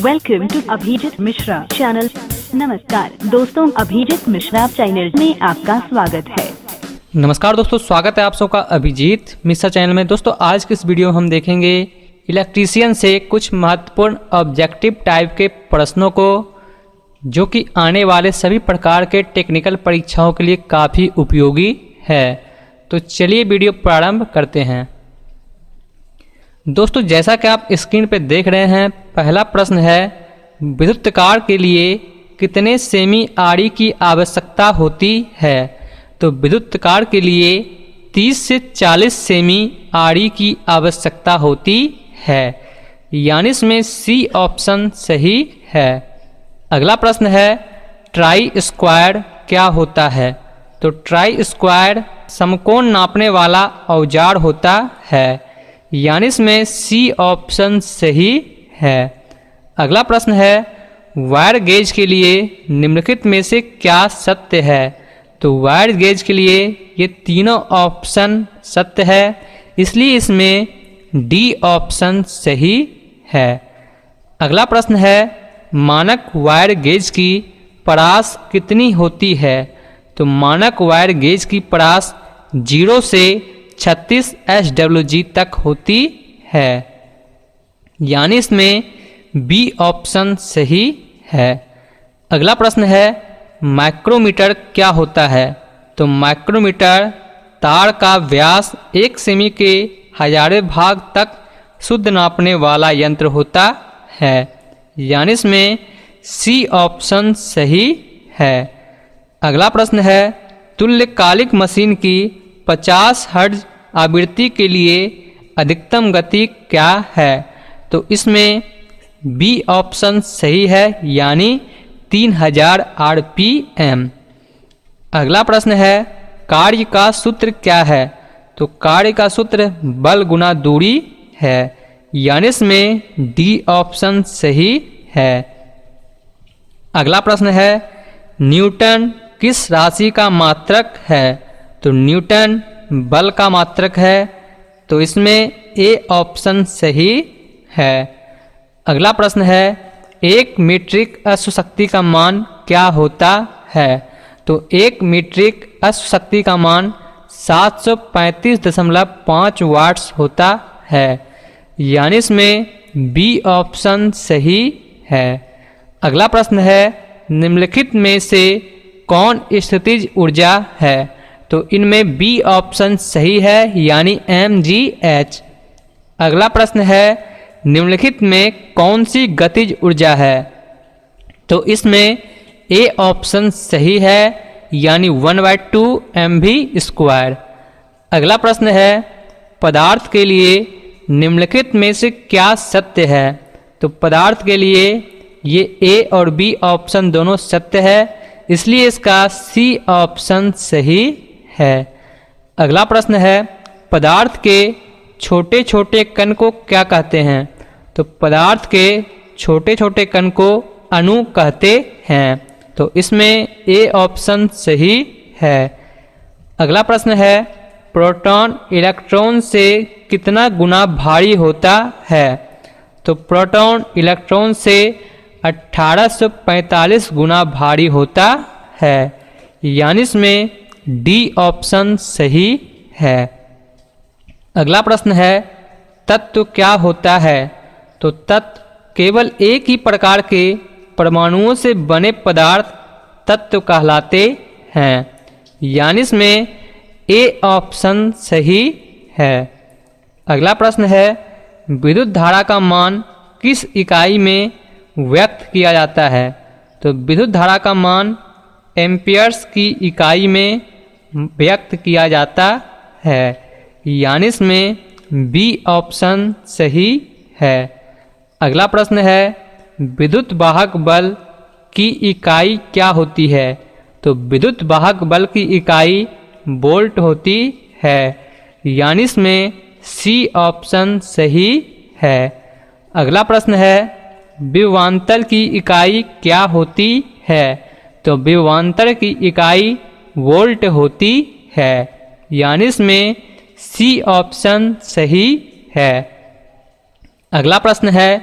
Welcome to Abhijeet Mishra channel. नमस्कार दोस्तों, Abhijit Mishra channel में आपका स्वागत है। नमस्कार दोस्तों, स्वागत है आप सबका अभिजीत मिश्रा चैनल में। दोस्तों आज की इस वीडियो में हम देखेंगे इलेक्ट्रीशियन से कुछ महत्वपूर्ण ऑब्जेक्टिव टाइप के प्रश्नों को, जो कि आने वाले सभी प्रकार के टेक्निकल परीक्षाओं के लिए काफ़ी उपयोगी है। तो चलिए वीडियो प्रारंभ करते हैं। दोस्तों जैसा कि आप स्क्रीन पर देख रहे हैं, पहला प्रश्न है विद्युत कार के लिए कितने सेमी आरी की आवश्यकता होती है। तो विद्युत कार के लिए 30 से 40 सेमी आरी की आवश्यकता होती है, यानी इसमें सी ऑप्शन सही है। अगला प्रश्न है ट्राई स्क्वायर क्या होता है। तो ट्राई स्क्वायर समकोण नापने वाला औजार होता है, यानी इसमें सी ऑप्शन सही है। अगला प्रश्न है वायर गेज के लिए निम्नलिखित में से क्या सत्य है। तो वायर गेज के लिए ये तीनों ऑप्शन सत्य है, इसलिए इसमें डी ऑप्शन सही है। अगला प्रश्न है मानक वायर गेज की परास कितनी होती है। तो मानक वायर गेज की परास 0 से 36 SWG तक होती है, यानी इसमें बी ऑप्शन सही है। अगला प्रश्न है माइक्रोमीटर क्या होता है। तो माइक्रोमीटर तार का व्यास 1 सेमी के हजारें भाग तक शुद्ध नापने वाला यंत्र होता है, यानी इसमें सी ऑप्शन सही है। अगला प्रश्न है तुल्यकालिक मशीन की 50 हर्ट्ज आवृत्ति के लिए अधिकतम गति क्या है। तो इसमें बी ऑप्शन सही है, यानी 3000 RPM। अगला प्रश्न है कार्य का सूत्र क्या है। तो कार्य का सूत्र बल गुना दूरी है, यानी इसमें डी ऑप्शन सही है। अगला प्रश्न है न्यूटन किस राशि का मात्रक है। तो न्यूटन बल का मात्रक है, तो इसमें ए ऑप्शन सही है। अगला प्रश्न है एक मीट्रिक अश्वशक्ति का मान क्या होता है। तो एक मीट्रिक अश्वशक्ति का मान 735.5 वाट्स होता है, यानी इसमें बी ऑप्शन सही है। अगला प्रश्न है निम्नलिखित में से कौन स्थितिज ऊर्जा है। तो इनमें बी ऑप्शन सही है, यानी mgh। अगला प्रश्न है निम्नलिखित में कौन सी गतिज ऊर्जा है। तो इसमें ए ऑप्शन सही है, यानी 1/2 mv²। अगला प्रश्न है पदार्थ के लिए निम्नलिखित में से क्या सत्य है। तो पदार्थ के लिए ये ए और बी ऑप्शन दोनों सत्य है, इसलिए इसका सी ऑप्शन सही है। अगला प्रश्न है पदार्थ के छोटे छोटे कण को क्या कहते हैं। तो पदार्थ के छोटे छोटे कण को अणु कहते हैं, तो इसमें ए ऑप्शन सही है। अगला प्रश्न है प्रोटॉन इलेक्ट्रॉन से कितना गुना भारी होता है। तो प्रोटॉन इलेक्ट्रॉन से 1845 गुना भारी होता है, यानी इसमें डी ऑप्शन सही है। अगला प्रश्न है तत्व क्या होता है। तो तत्व केवल एक ही प्रकार के परमाणुओं से बने पदार्थ तत्व कहलाते हैं, यानी इसमें ए ऑप्शन सही है। अगला प्रश्न है विद्युत धारा का मान किस इकाई में व्यक्त किया जाता है। तो विद्युत धारा का मान एम्पियर्स की इकाई में व्यक्त किया जाता है, यानी इसमें बी ऑप्शन सही है। अगला प्रश्न है विद्युत वाहक बल की इकाई क्या होती है। तो विद्युत वाहक बल की इकाई वोल्ट होती है, यानी इसमें सी ऑप्शन सही है। अगला प्रश्न है विभवांतर की इकाई क्या होती है। तो विभवांतर की इकाई वोल्ट होती है, यानी इसमें सी ऑप्शन सही है। अगला प्रश्न है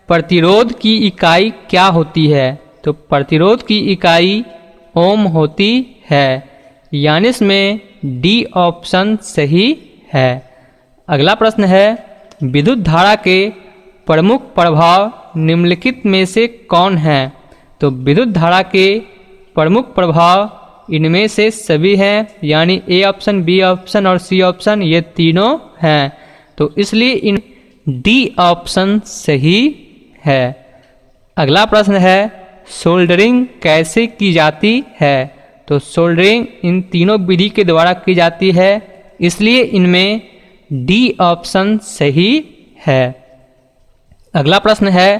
प्रतिरोध की इकाई क्या होती है? तो प्रतिरोध की इकाई ओम होती है, यानी इसमें डी ऑप्शन सही है। अगला प्रश्न है, विद्युत धारा के प्रमुख प्रभाव निम्नलिखित में से कौन है? तो विद्युत धारा के प्रमुख प्रभाव इनमें से सभी हैं, यानी ए ऑप्शन, बी ऑप्शन और सी ऑप्शन, ये तीनों हैं। तो इसलिए इन डी ऑप्शन सही है। अगला प्रश्न है, सोल्डरिंग कैसे की जाती है? तो सोल्डरिंग इन तीनों विधि के द्वारा की जाती है, इसलिए इनमें डी ऑप्शन सही है। अगला प्रश्न है,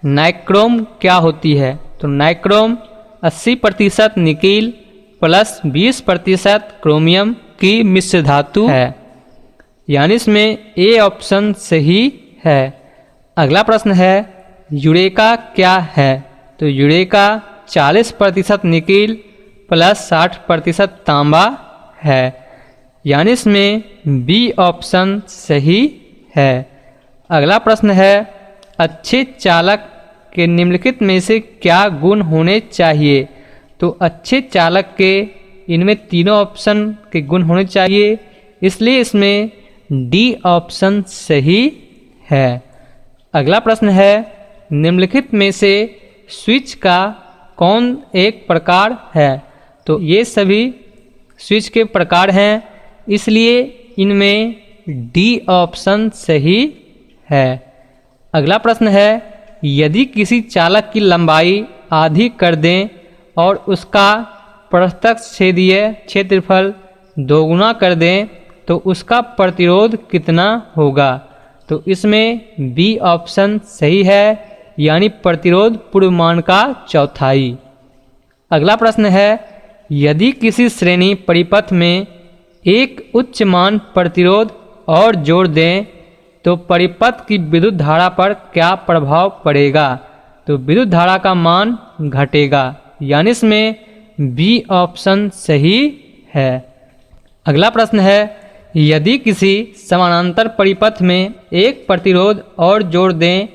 नाइक्रोम क्या होती है? तो नाइक्रोम 80% निकेल प्लस 20% क्रोमियम की मिश्र धातु है, यानी इसमें ए ऑप्शन सही है। अगला प्रश्न है, यूरेका क्या है? तो यूरेका 40% निकेल प्लस 60% तांबा है, यानी इसमें बी ऑप्शन सही है। अगला प्रश्न है, अच्छे चालक के निम्नलिखित में से क्या गुण होने चाहिए? तो अच्छे चालक के इनमें तीनों ऑप्शन के गुण होने चाहिए, इसलिए इसमें डी ऑप्शन सही है। अगला प्रश्न है, निम्नलिखित में से स्विच का कौन एक प्रकार है? तो ये सभी स्विच के प्रकार हैं, इसलिए इनमें डी ऑप्शन सही है। अगला प्रश्न है, यदि किसी चालक की लंबाई आधी कर दें और उसका प्रत्यक्ष छेदीय क्षेत्रफल दोगुना कर दें तो उसका प्रतिरोध कितना होगा? तो इसमें बी ऑप्शन सही है, यानी प्रतिरोध पूर्वमान का चौथाई। अगला प्रश्न है, यदि किसी श्रेणी परिपथ में एक उच्च मान प्रतिरोध और जोड़ दें तो परिपथ की विद्युत धारा पर क्या प्रभाव पड़ेगा? तो विद्युत धारा का मान घटेगा, यानी इसमें बी ऑप्शन सही है। अगला प्रश्न है, यदि किसी समानांतर परिपथ में एक प्रतिरोध और जोड़ दें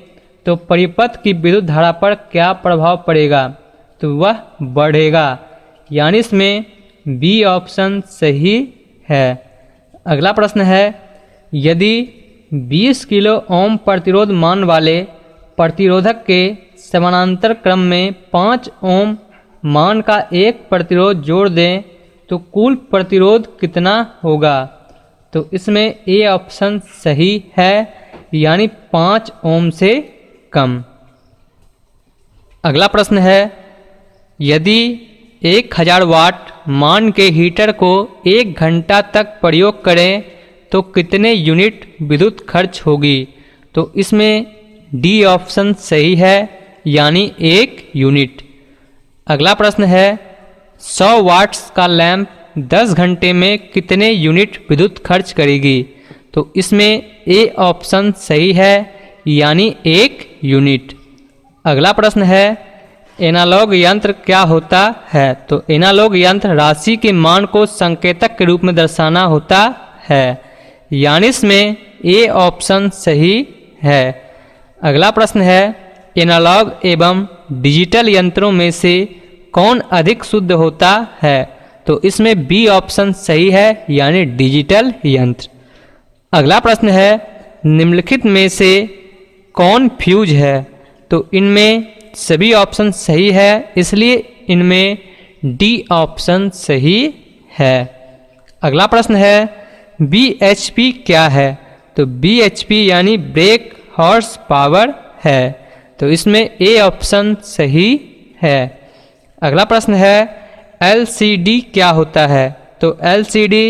तो परिपथ की विद्युत धारा पर क्या प्रभाव पड़ेगा? तो वह बढ़ेगा, यानी इसमें बी ऑप्शन सही है। अगला प्रश्न है, यदि 20 किलो ओम प्रतिरोध मान वाले प्रतिरोधक के समानांतर क्रम में 5 ओम मान का एक प्रतिरोध जोड़ दें तो कुल प्रतिरोध कितना होगा? तो इसमें ए ऑप्शन सही है, यानी 5 ओम से कम। अगला प्रश्न है, यदि 1000 वाट मान के हीटर को 1 घंटा तक प्रयोग करें तो कितने यूनिट विद्युत खर्च होगी? तो इसमें डी ऑप्शन सही है, यानी 1 यूनिट। अगला प्रश्न है, 100 वाट्स का लैंप 10 घंटे में कितने यूनिट विद्युत खर्च करेगी? तो इसमें ए ऑप्शन सही है, यानी 1 यूनिट। अगला प्रश्न है, एनालॉग यंत्र क्या होता है? तो एनालॉग यंत्र राशि के मान को संकेतक के रूप में दर्शाना होता है, यानी इसमें ए ऑप्शन सही है। अगला प्रश्न है, एनालॉग एवं डिजिटल यंत्रों में से कौन अधिक शुद्ध होता है? तो इसमें बी ऑप्शन सही है, यानी डिजिटल यंत्र। अगला प्रश्न है, निम्नलिखित में से कौन फ्यूज है? तो इनमें सभी ऑप्शन सही है, इसलिए इनमें डी ऑप्शन सही है। अगला प्रश्न है, BHP क्या है? तो BHP यानी ब्रेक हॉर्स पावर है, तो इसमें ए ऑप्शन सही है। अगला प्रश्न है, LCD क्या होता है? तो LCD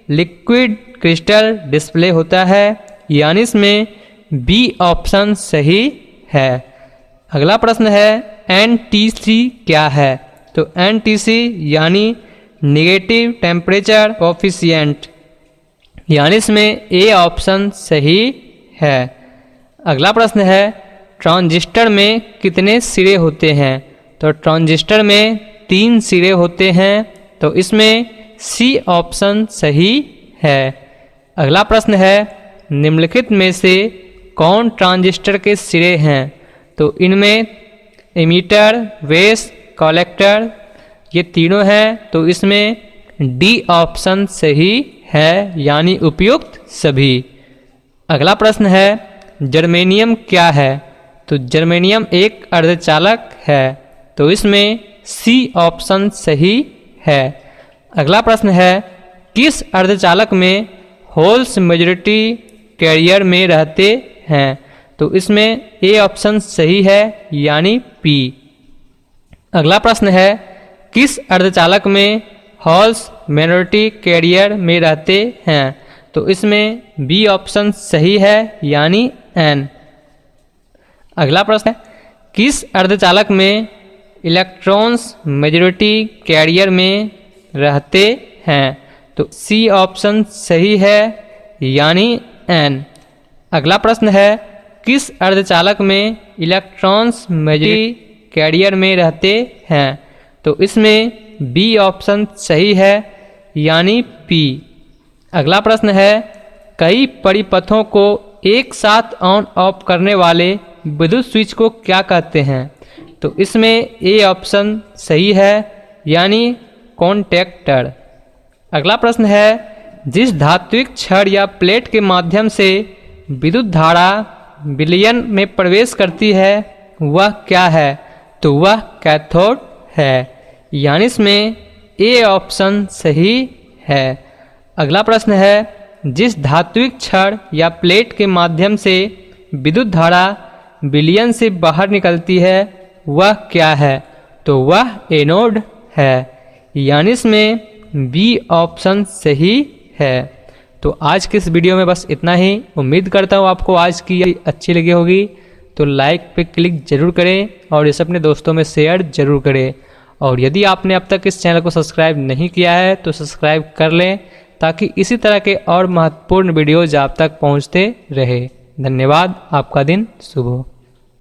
लिक्विड क्रिस्टल डिस्प्ले होता है, यानी इसमें बी ऑप्शन सही है। अगला प्रश्न है, NTC क्या है? तो NTC यानी नेगेटिव टेम्परेचर कोफिशिएंट, यानी इसमें ए ऑप्शन सही है। अगला प्रश्न है, ट्रांजिस्टर में कितने सिरे होते हैं? तो ट्रांजिस्टर में 3 सिरे होते हैं, तो इसमें सी ऑप्शन सही है। अगला प्रश्न है, निम्नलिखित में से कौन ट्रांजिस्टर के सिरे हैं? तो इनमें एमिटर, वेस, कलेक्टर ये तीनों हैं, तो इसमें डी ऑप्शन सही है, यानी उपयुक्त सभी। अगला प्रश्न है जर्मेनियम क्या है? तो जर्मेनियम एक अर्धचालक है, तो इसमें सी ऑप्शन सही है। अगला प्रश्न है किस अर्धचालक में होल्स मेजॉरिटी कैरियर में रहते हैं? तो इसमें ए ऑप्शन सही है, यानी पी। अगला प्रश्न है किस अर्धचालक में होल्स माइनॉरिटी कैरियर में रहते हैं? तो इसमें बी ऑप्शन सही है, यानी एन। अगला प्रश्न है किस अर्धचालक में इलेक्ट्रॉन्स मेजॉरिटी कैरियर में रहते हैं? तो सी ऑप्शन सही है, यानी एन। अगला प्रश्न है किस अर्धचालक में इलेक्ट्रॉन्स मेजॉरिटी कैरियर में रहते हैं? तो इसमें बी ऑप्शन सही है, यानी पी। अगला प्रश्न है कई परिपथों को एक साथ ऑन ऑफ करने वाले विद्युत स्विच को क्या कहते हैं? तो इसमें ए ऑप्शन सही है, यानी कॉन्टैक्टर। अगला प्रश्न है जिस धात्विक छड़ या प्लेट के माध्यम से विद्युत धारा विलयन में प्रवेश करती है वह क्या है? तो वह कैथोड है, यानी इसमें ए ऑप्शन सही है। अगला प्रश्न है जिस धात्विक छड़ या प्लेट के माध्यम से विद्युत धारा विलयन से बाहर निकलती है वह क्या है? तो वह एनोड है, यानी इसमें बी ऑप्शन सही है। तो आज के इस वीडियो में बस इतना ही। उम्मीद करता हूँ आपको आज की अच्छी लगी होगी, तो लाइक पे क्लिक जरूर करें और इसे अपने दोस्तों में शेयर जरूर करें। और यदि आपने अब तक इस चैनल को सब्सक्राइब नहीं किया है तो सब्सक्राइब कर लें, ताकि इसी तरह के और महत्वपूर्ण वीडियोज आप तक पहुंचते रहे। धन्यवाद। आपका दिन शुभ हो।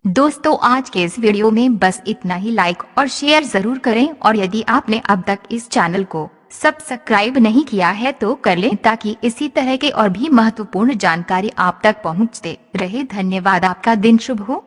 दोस्तों आज के इस वीडियो में बस इतना ही। लाइक और शेयर जरूर करें, और यदि आपने अब तक इस चैनल को सब्सक्राइब नहीं किया है तो कर लें, ताकि इसी तरह के और भी महत्वपूर्ण जानकारी आप तक पहुंचते रहे। धन्यवाद। आपका दिन शुभ हो।